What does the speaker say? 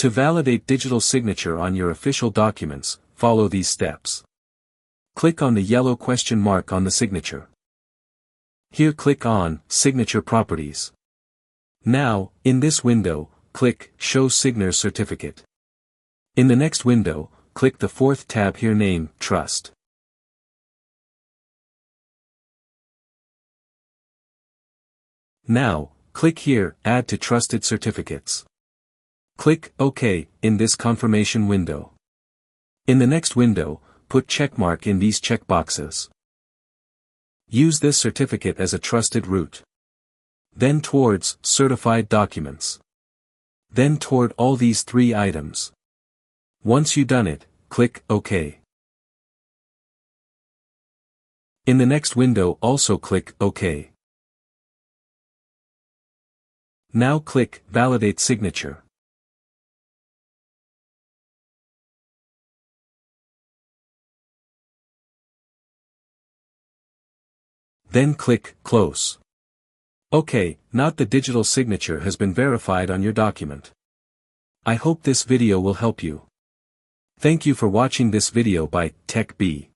To validate digital signature on your official documents, follow these steps. Click on the yellow question mark on the signature. Here click on Signature Properties. Now, in this window, click Show Signer Certificate. In the next window, click the fourth tab here, name Trust. Now, click here Add to Trusted Certificates. Click OK in this confirmation window. In the next window, put checkmark in these checkboxes. Use this certificate as a trusted route. Then towards Certified Documents. Then toward all these three items. Once you done it, click OK. In the next window also click OK. Now click Validate Signature. Then click Close. OK, now the digital signature has been verified on your document. I hope this video will help you. Thank you for watching this video by TechB.